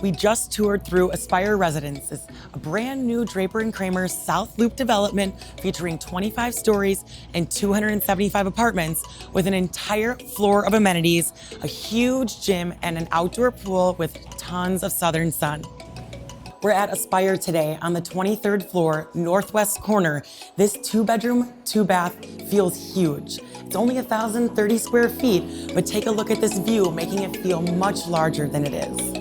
We just toured through Aspire Residences, a brand new Draper and Kramer South Loop development featuring 25 stories and 275 apartments with an entire floor of amenities, a huge gym, and an outdoor pool with tons of southern sun. We're at Aspire today on the 23rd floor, northwest corner. This 2-bedroom, 2-bath feels huge. It's only 1,030 square feet, but take a look at this view, making it feel much larger than it is.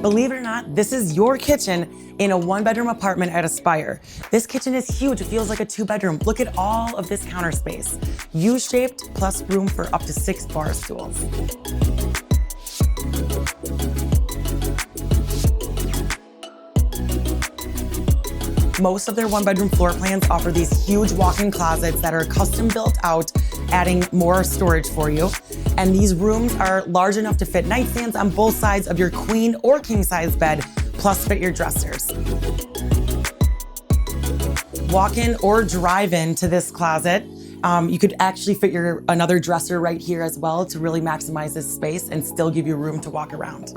Believe it or not, this is your kitchen in a 1-bedroom apartment at Aspire. This kitchen is huge. It feels like a 2-bedroom. Look at all of this counter space. U-shaped, plus room for up to 6 bar stools. Most of their 1-bedroom floor plans offer these huge walk-in closets that are custom built out, adding more storage for you. And these rooms are large enough to fit nightstands on both sides of your queen or king size bed, plus fit your dressers. Walk in or drive in to this closet. You could actually fit another dresser right here as well to really maximize this space and still give you room to walk around.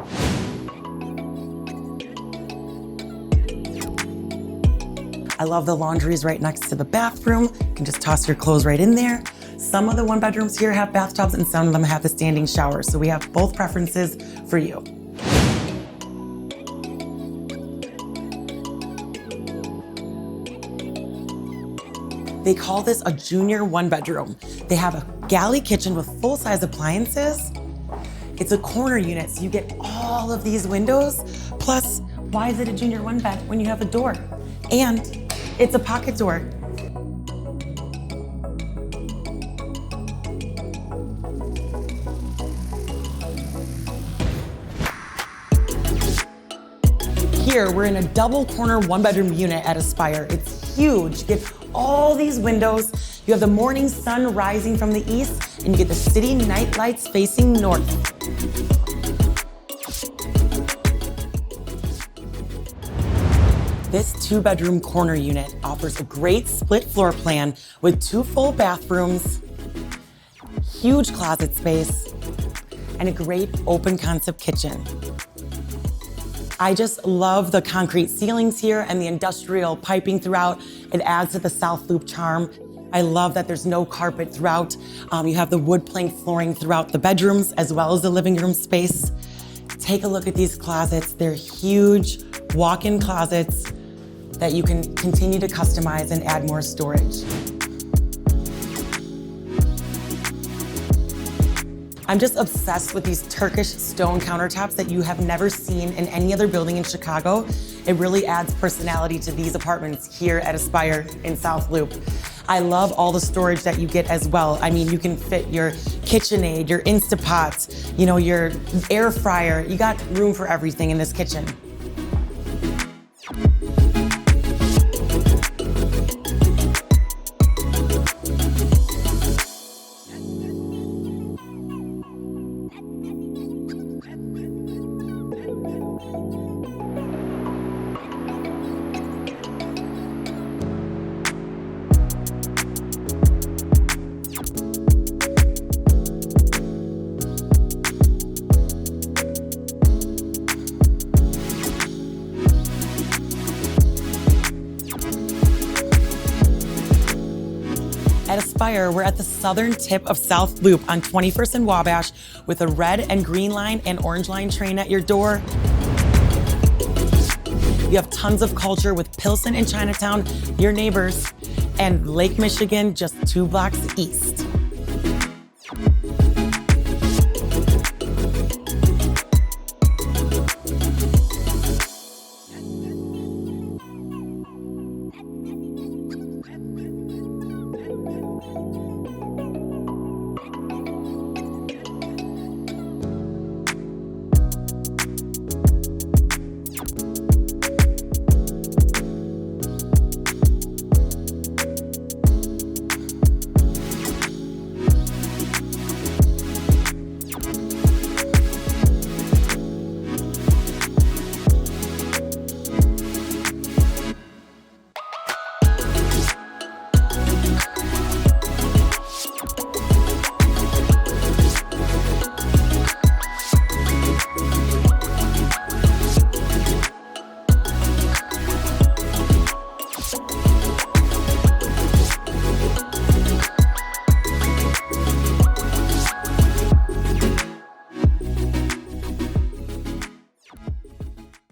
I love the laundries right next to the bathroom. You can just toss your clothes right in there. Some of the 1-bedrooms here have bathtubs and some of them have the standing shower. So we have both preferences for you. They call this a junior 1-bedroom. They have a galley kitchen with full-size appliances. It's a corner unit, so you get all of these windows. Plus, why is it a junior 1-bed when you have a door? And it's a pocket door. Here, we're in a double corner 1-bedroom unit at Aspire. It's huge. You get all these windows. You have the morning sun rising from the east, and you get the city night lights facing north. This 2-bedroom corner unit offers a great split floor plan with 2 full bathrooms, huge closet space, and a great open concept kitchen. I just love the concrete ceilings here and the industrial piping throughout. It adds to the South Loop charm. I love that there's no carpet throughout. You have the wood plank flooring throughout the bedrooms as well as the living room space. Take a look at these closets. They're huge walk-in closets that you can continue to customize and add more storage. I'm just obsessed with these Turkish stone countertops that you have never seen in any other building in Chicago. It really adds personality to these apartments here at Aspire in South Loop. I love all the storage that you get as well. I mean, you can fit your KitchenAid, your Instapot, your air fryer. You got room for everything in this kitchen. At Aspire, we're at the southern tip of South Loop on 21st and Wabash with a red and green line and orange line train at your door. You have tons of culture with Pilsen and Chinatown, your neighbors, and Lake Michigan just 2 blocks east.